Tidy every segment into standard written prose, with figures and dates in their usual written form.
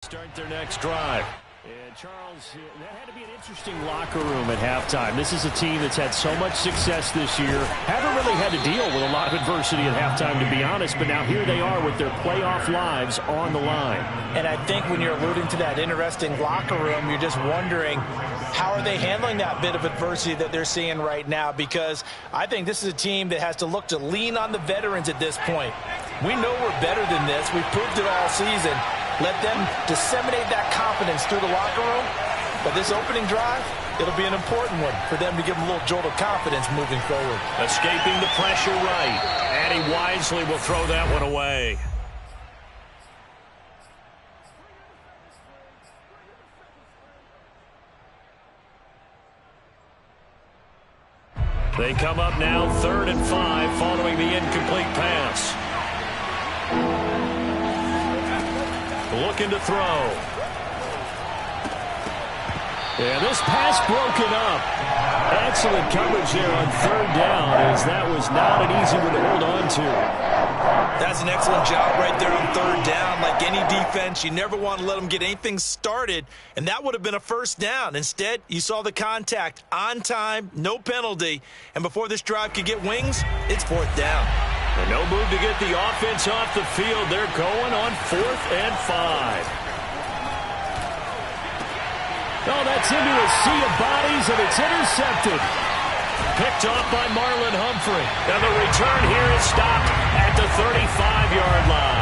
Start their next drive. And Charles, that had to be an interesting locker room at halftime. This is a team that's had so much success this year. Haven't really had to deal with a lot of adversity at halftime, to be honest, but now here they are with their playoff lives on the line. And I think when you're alluding to that interesting locker room, you're just wondering, how are they handling that bit of adversity that they're seeing right now? Because I think this is a team that has to look to lean on the veterans at this point. We know we're better than this. We've proved it all season. Let them disseminate that confidence through the locker room. But this opening drive, it'll be an important one for them to give them a little jolt of confidence moving forward. Escaping the pressure right. And he wisely will throw that one away. They come up now 3rd and 5 following the incomplete pass. Looking to throw. And this pass broken up. Excellent coverage there on 3rd down, as that was not an easy one to hold on to. That's an excellent job right there on 3rd down. Like any defense, you never want to let them get anything started, and that would have been a 1st down. Instead, you saw the contact on time, no penalty, and before this drive could get wings, it's 4th down. And no move to get the offense off the field. They're going on 4th and 5. Oh, that's into a sea of bodies, and it's intercepted. Picked off by Marlon Humphrey. And the return here is stopped at the 35-yard line.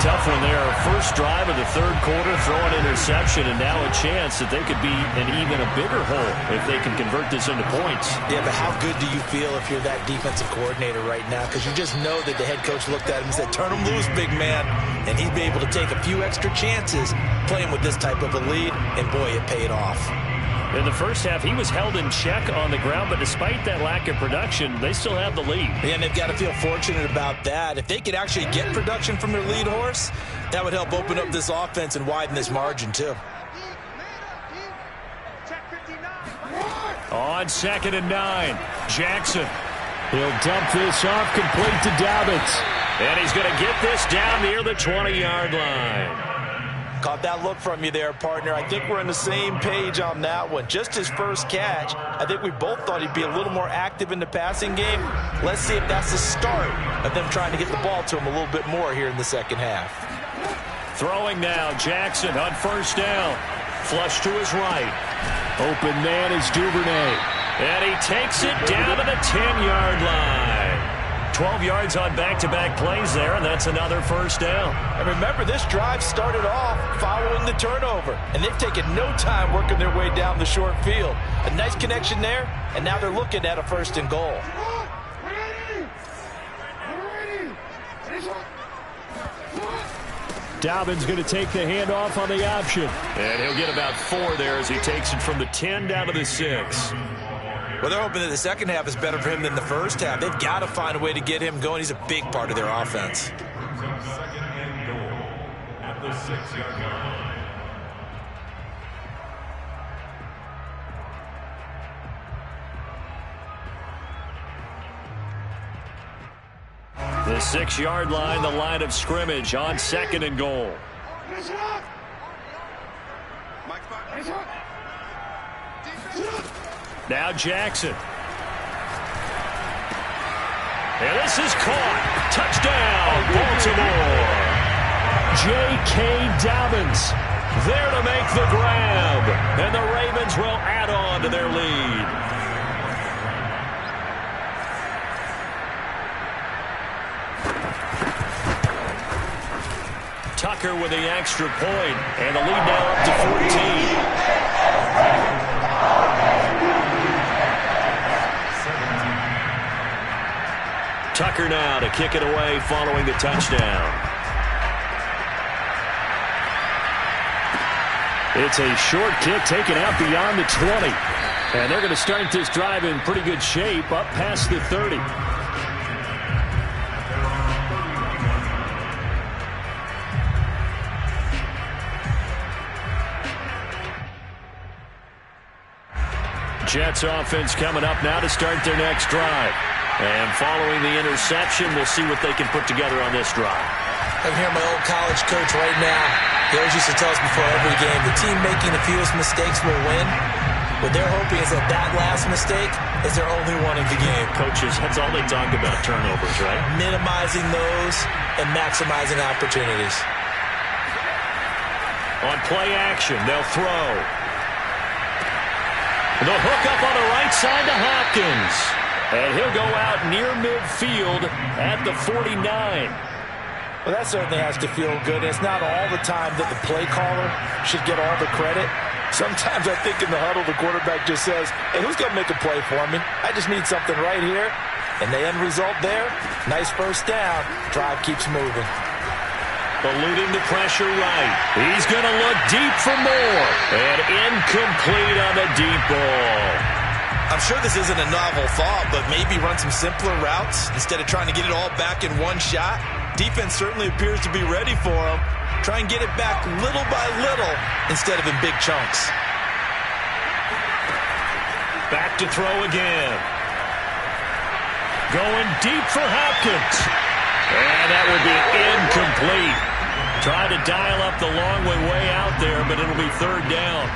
Tough one there. First drive of the 3rd quarter, throw an interception, and now a chance that they could be in even a bigger hole if they can convert this into points. Yeah, but how good do you feel if you're that defensive coordinator right now? Because you just know that the head coach looked at him and said, turn him loose, big man. And he'd be able to take a few extra chances playing with this type of a lead, and boy, it paid off. In the first half, he was held in check on the ground, but despite that lack of production, they still have the lead. And they've got to feel fortunate about that. If they could actually get production from their lead horse, that would help open up this offense and widen this margin, too. On 2nd and 9, Jackson. He'll dump this off complete to Dobbins. And he's going to get this down near the 20-yard line. Caught that look from you there, partner. I think we're on the same page on that one. Just his first catch, I think we both thought he'd be a little more active in the passing game. Let's see if that's the start of them trying to get the ball to him a little bit more here in the second half. Throwing now, Jackson on 1st down. Flush to his right. Open man is Duvernay. And he takes it down to the 10-yard line. 12 yards on back-to-back plays there, and that's another 1st down. And remember, this drive started off following the turnover, and they've taken no time working their way down the short field. A nice connection there, and now they're looking at a 1st and goal. Dobbins going to take the handoff on the option. And he'll get about 4 there as he takes it from the 10 down to the 6. Well, they're hoping that the second half is better for him than the first half. They've got to find a way to get him going. He's a big part of their offense. 2nd and goal at the 6-yard line. The 6-yard line, the line of scrimmage on 2nd and goal. Now Jackson. And this is caught. Touchdown, Baltimore. J.K. Dobbins there to make the grab. And the Ravens will add on to their lead. Tucker with the extra point, and the lead now up to 14. Tucker now to kick it away following the touchdown. It's a short kick taken out beyond the 20. And they're going to start this drive in pretty good shape up past the 30. Jets offense coming up now to start their next drive. And following the interception, we'll see what they can put together on this drive. I can hear my old college coach right now He always used to tell us before every game, the team making the fewest mistakes will win. What they're hoping is that that last mistake is their only one in the game. Coaches, that's all they talk about, turnovers, right? Minimizing those and maximizing opportunities. On play action, they'll throw. The hook up on the right side to Hopkins. And he'll go out near midfield at the 49. Well, that certainly has to feel good. It's not all the time that the play caller should get all the credit. Sometimes I think in the huddle, the quarterback just says, hey, who's going to make a play for me? I just need something right here. And the end result there, nice first down. Drive keeps moving. Eluding the pressure right. He's going to look deep for more. And incomplete on the deep ball. I'm sure this isn't a novel thought, but maybe run some simpler routes instead of trying to get it all back in one shot. Defense certainly appears to be ready for him. Try and get it back little by little instead of in big chunks. Back to throw again. Going deep for Hopkins. And that will be incomplete. Tried to dial up the long way out there, but it'll be third down.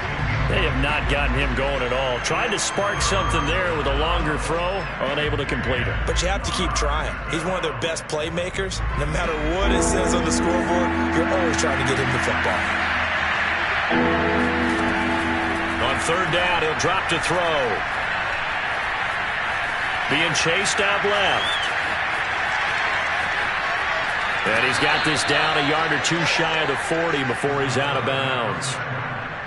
They have not gotten him going at all. Tried to spark something there with a longer throw, unable to complete it. But you have to keep trying. He's one of their best playmakers. No matter what it says on the scoreboard, you're always trying to get him the football. On third down, he'll drop to throw. Being chased out left. And he's got this down a yard or two shy of the 40 before he's out of bounds.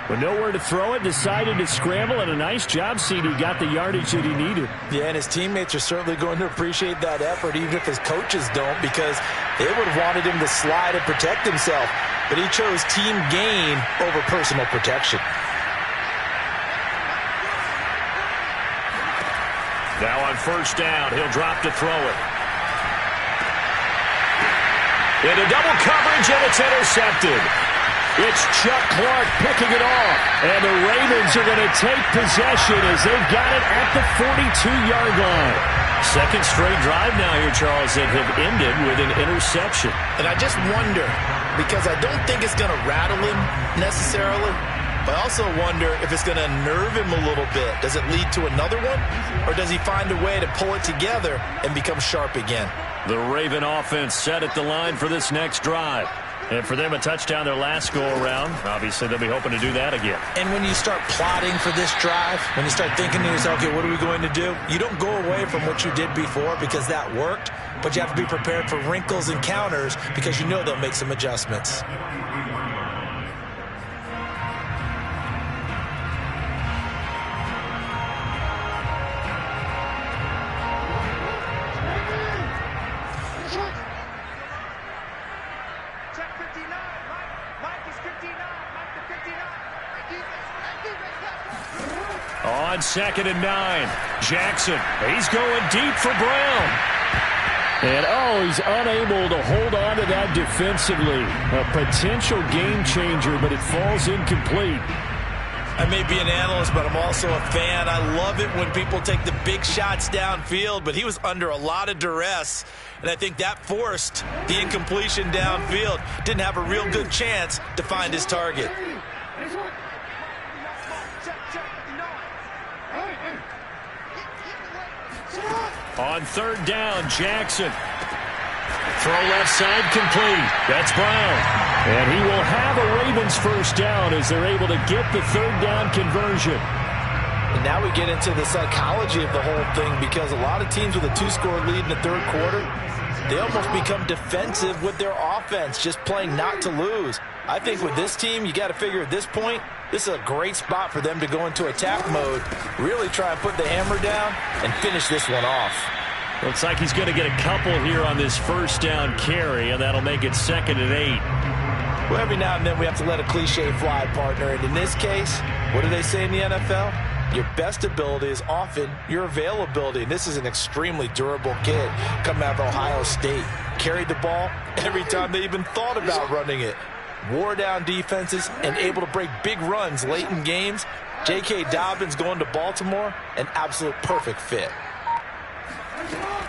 With nowhere to throw it, decided to scramble, and a nice job, CD. Got the yardage that he needed. Yeah, and his teammates are certainly going to appreciate that effort, even if his coaches don't, because they would have wanted him to slide and protect himself. But he chose team gain over personal protection. Now on first down, he'll drop to throw it. Into double coverage, and it's intercepted. It's Chuck Clark picking it off. And the Ravens are going to take possession as they've got it at the 42-yard line. Second straight drive now here, Charles, that have ended with an interception. And I just wonder, because I don't think it's going to rattle him necessarily, but I also wonder if it's going to nerve him a little bit. Does it lead to another one? Or does he find a way to pull it together and become sharp again? The Raven offense set at the line for this next drive. And for them, a touchdown their last go-around. Obviously, they'll be hoping to do that again. And when you start plotting for this drive, when you start thinking to yourself, okay, what are we going to do? You don't go away from what you did before because that worked, but you have to be prepared for wrinkles and counters because you know they'll make some adjustments. On 2nd and 9, Jackson. He's going deep for Brown. And, he's unable to hold on to that defensively. A potential game changer, but it falls incomplete. I may be an analyst, but I'm also a fan. I love it when people take the big shots downfield, but he was under a lot of duress, and I think that forced the incompletion downfield. Didn't have a real good chance to find his target. On third down, Jackson. Throw left side complete. That's Brown. And he will have a Ravens first down as they're able to get the third down conversion. And now we get into the psychology of the whole thing because a lot of teams with a two-score lead in the third quarter, they almost become defensive with their offense, just playing not to lose. I think with this team, you got to figure at this point, this is a great spot for them to go into attack mode, really try and put the hammer down and finish this one off. Looks like he's going to get a couple here on this first down carry, and that'll make it 2nd and 8. Well, every now and then we have to let a cliche fly, partner. And in this case, what do they say in the NFL? Your best ability is often your availability. And this is an extremely durable kid coming out of Ohio State. Carried the ball every time they even thought about running it. Wore down defenses and able to break big runs late in games. J.K. Dobbins going to Baltimore, an absolute perfect fit.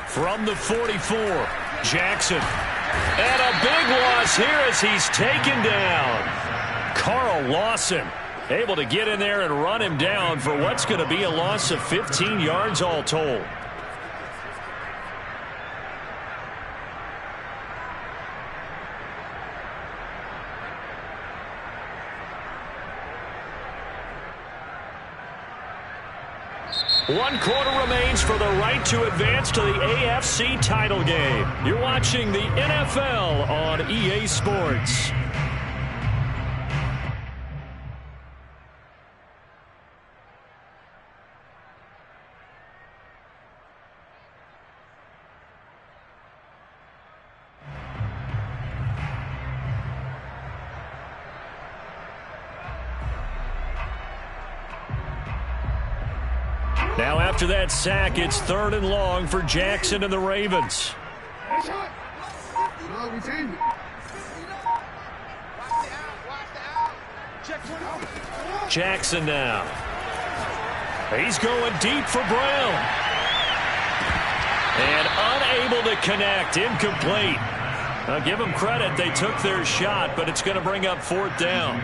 From the 44, Jackson. And a big loss here as he's taken down. Carl Lawson able to get in there and run him down for what's going to be a loss of 15 yards all told. One quarter remains for the right to advance to the AFC title game. You're watching the NFL on EA Sports. Now after that sack, it's 3rd and long for Jackson and the Ravens. Jackson now. He's going deep for Brown. And unable to connect. Incomplete. I'll give them credit. They took their shot, but it's going to bring up 4th down.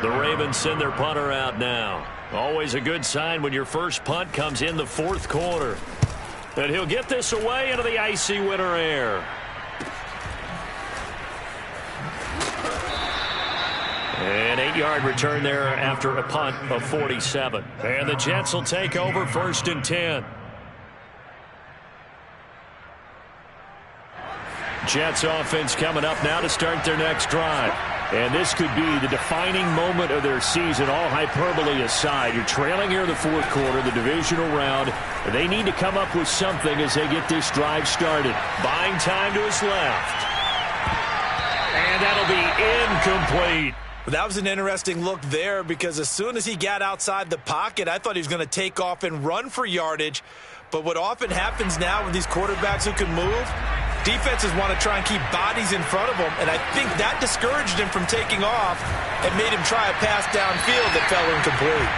The Ravens send their punter out now. Always a good sign when your first punt comes in the 4th quarter. And he'll get this away into the icy winter air. An 8-yard return there after a punt of 47. And the Jets will take over 1st and 10. Jets offense coming up now to start their next drive. And this could be the defining moment of their season, all hyperbole aside. You're trailing here in the 4th quarter, the divisional round. They need to come up with something as they get this drive started. Buying time to his left. And that'll be incomplete. That was an interesting look there because as soon as he got outside the pocket, I thought he was going to take off and run for yardage. But what often happens now with these quarterbacks who can move, defenses want to try and keep bodies in front of them, and I think that discouraged him from taking off and made him try a pass downfield that fell incomplete.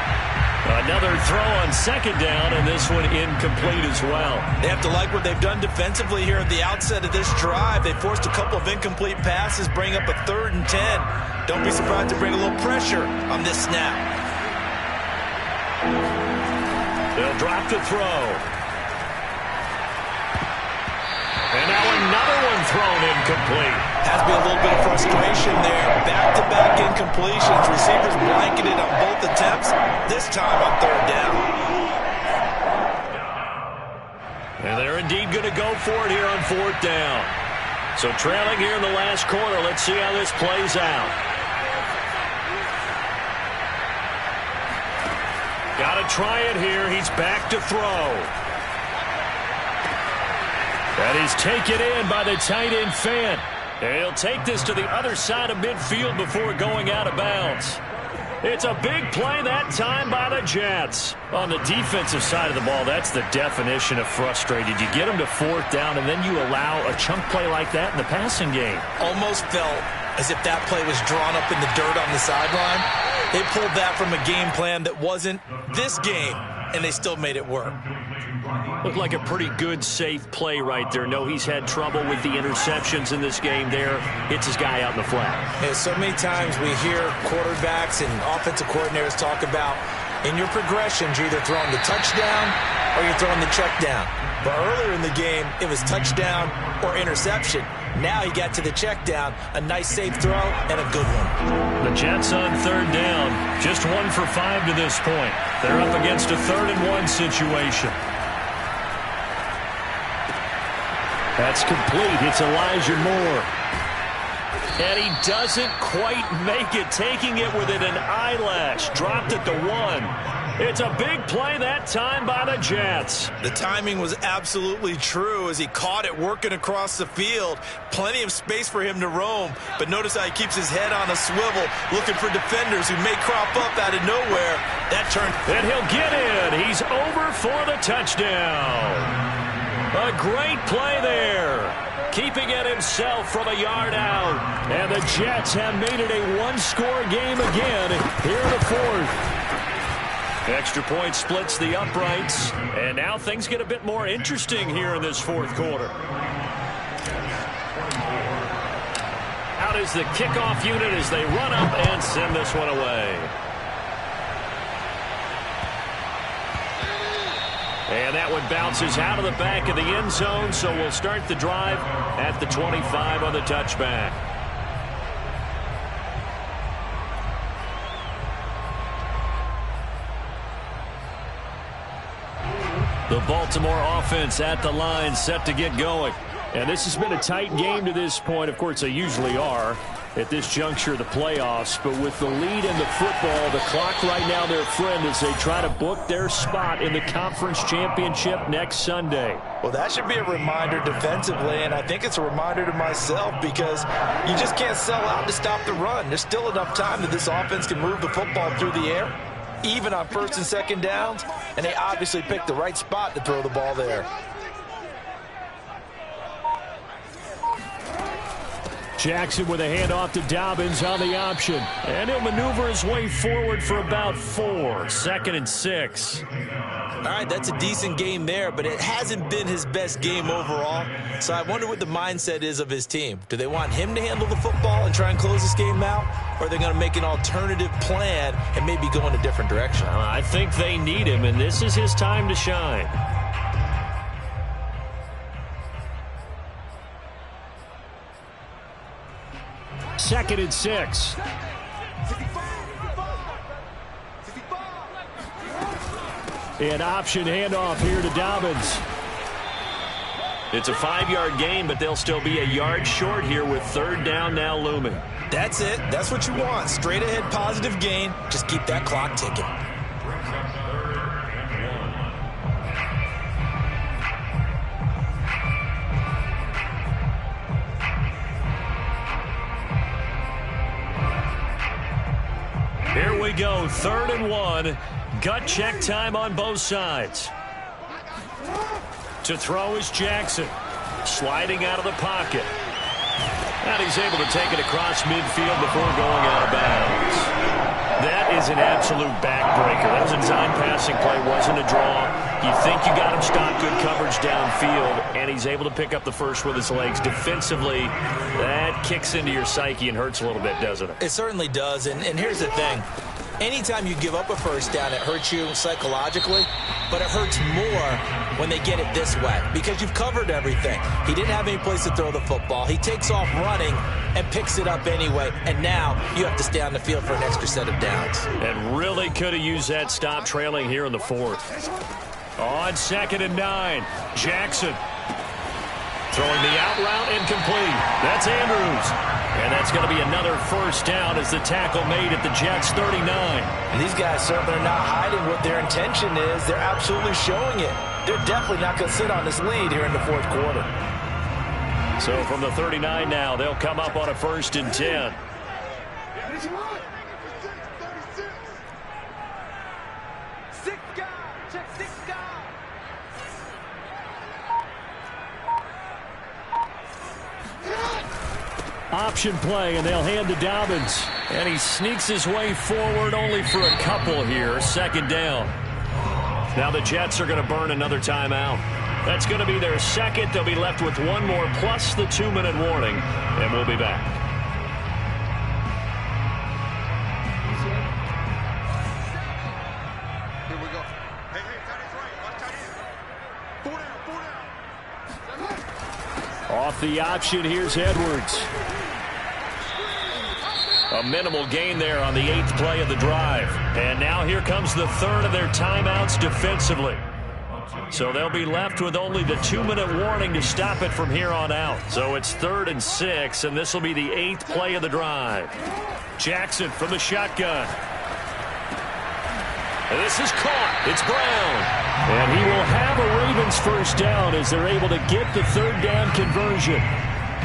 Another throw on 2nd down, and this one incomplete as well. They have to like what they've done defensively here at the outset of this drive. They forced a couple of incomplete passes, bring up a 3rd and 10. Don't be surprised to bring a little pressure on this snap. They'll drop the throw. And now another one thrown incomplete. Has to be a little bit of frustration there. Back-to-back incompletions. Receivers blanketed on both attempts, this time on 3rd down. And they're indeed going to go for it here on 4th down. So trailing here in the last quarter. Let's see how this plays out. Got to try it here. He's back to throw. That is taken in by the tight end Fant. He'll take this to the other side of midfield before going out of bounds. It's a big play that time by the Jets. On the defensive side of the ball, that's the definition of frustrated. You get them to 4th down, and then you allow a chunk play like that in the passing game. Almost felt as if that play was drawn up in the dirt on the sideline. They pulled that from a game plan that wasn't this game, and they still made it work. Looked like a pretty good, safe play right there. No, he's had trouble with the interceptions in this game there. Hits his guy out in the flat. Yeah, so many times we hear quarterbacks and offensive coordinators talk about in your progressions, you're either throwing the touchdown or you're throwing the check down. But earlier in the game, it was touchdown or interception. Now he got to the check down, a nice safe throw, and a good one. The Jets on 3rd down, just 1 for 5 to this point. They're up against a 3rd and 1 situation. That's complete. It's Elijah Moore. And he doesn't quite make it, taking it within an eyelash. Dropped it to 1. It's a big play that time by the Jets. The timing was absolutely true as he caught it working across the field. Plenty of space for him to roam. But notice how he keeps his head on a swivel, looking for defenders who may crop up out of nowhere. That turn. And he'll get in. He's over for the touchdown. A great play there. Keeping it himself from a yard out. And the Jets have made it a 1-score game again here in the 4th. Extra point splits the uprights. And now things get a bit more interesting here in this 4th quarter. Out is the kickoff unit as they run up and send this one away. And that one bounces out of the back of the end zone, so we'll start the drive at the 25 on the touchback. The Baltimore offense at the line, set to get going. And this has been a tight game to this point. Of course, they usually are at this juncture of the playoffs. But with the lead in the football, the clock right now their friend as they try to book their spot in the conference championship next Sunday. Well, that should be a reminder defensively, and I think it's a reminder to myself because you just can't sell out to stop the run. There's still enough time that this offense can move the football through the air, even on first and second downs, and they obviously picked the right spot to throw the ball there. Jackson with a handoff to Dobbins on the option. And he'll maneuver his way forward for about 4. 2nd and 6. All right, that's a decent game there, but it hasn't been his best game overall. So I wonder what the mindset is of his team. Do they want him to handle the football and try and close this game out? Or are they going to make an alternative plan and maybe go in a different direction? I think they need him, and this is his time to shine. Second and 6. An option handoff here to Dobbins. It's a 5-yard gain, but they'll still be a yard short here with 3rd down now looming. That's it. That's what you want. Straight ahead positive gain. Just keep that clock ticking. Here we go, 3rd and 1. Gut check time on both sides. To throw is Jackson. Sliding out of the pocket. And he's able to take it across midfield before going out of bounds. That is an absolute backbreaker. That was a design passing play, wasn't a draw. You think you got him stopped, good coverage downfield, and he's able to pick up the first with his legs. Defensively, that kicks into your psyche and hurts a little bit, doesn't it? It certainly does, and here's the thing. Anytime you give up a first down, it hurts you psychologically, but it hurts more when they get it this way because you've covered everything. He didn't have any place to throw the football. He takes off running and picks it up anyway, and now you have to stay on the field for an extra set of downs. And really could have used that stop trailing here in the 4th. On 2nd and 9, Jackson throwing the out route incomplete. That's Andrews. And that's going to be another first down as the tackle made at the Jets' 39. And these guys certainly are not hiding what their intention is. They're absolutely showing it. They're definitely not going to sit on this lead here in the 4th quarter. So from the 39 now, they'll come up on a 1st and 10. Option play, and they'll hand to Dobbins. And he sneaks his way forward only for a couple here. 2nd down. Now the Jets are going to burn another timeout. That's going to be their 2nd. They'll be left with 1 more plus the 2-minute warning. And we'll be back. Here we go. Hey, tight end's right. Watch tight end. 4 down. Off the option, here's Edwards. A minimal gain there on the 8th play of the drive. And now here comes the 3rd of their timeouts defensively. So they'll be left with only the 2-minute warning to stop it from here on out. So it's 3rd and 6, and this will be the 8th play of the drive. Jackson from the shotgun. And this is caught. It's Brown. And he will have a Ravens first down as they're able to get the 3rd down conversion.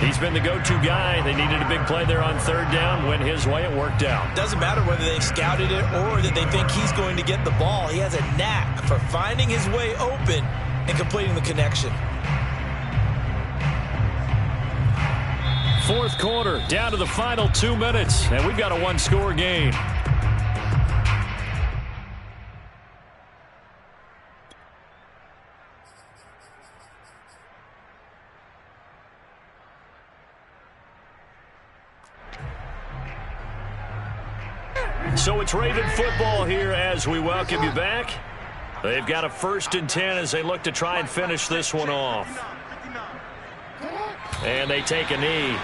He's been the go-to guy. They needed a big play there on 3rd down. Went his way. It worked out. Doesn't matter whether they've scouted it or that they think he's going to get the ball. He has a knack for finding his way open and completing the connection. 4th quarter, down to the final 2 minutes, and we've got a 1-score game. So it's Raven football here as we welcome you back. They've got a 1st and 10 as they look to try and finish this one off. And they take a knee.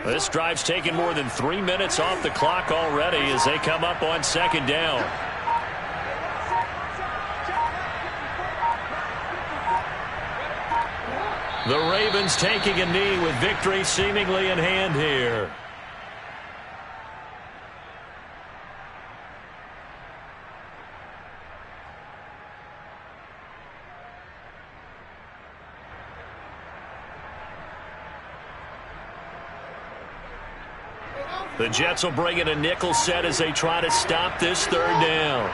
This drive's taken more than 3 minutes off the clock already as they come up on 2nd down. The Ravens taking a knee with victory seemingly in hand here. The Jets will bring in a nickel set as they try to stop this 3rd down.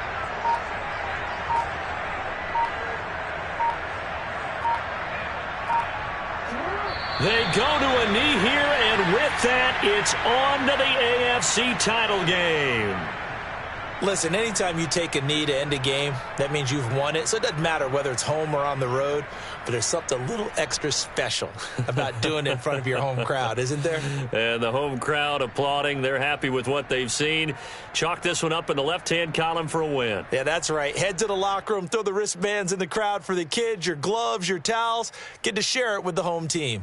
They go to a knee here, and with that, it's on to the AFC title game. Listen, anytime you take a knee to end a game, that means you've won it. So it doesn't matter whether it's home or on the road, but there's something a little extra special about doing it in front of your home crowd, isn't there? And the home crowd applauding. They're happy with what they've seen. Chalk this one up in the left-hand column for a win. Yeah, that's right. Head to the locker room, throw the wristbands in the crowd for the kids, your gloves, your towels. Get to share it with the home team.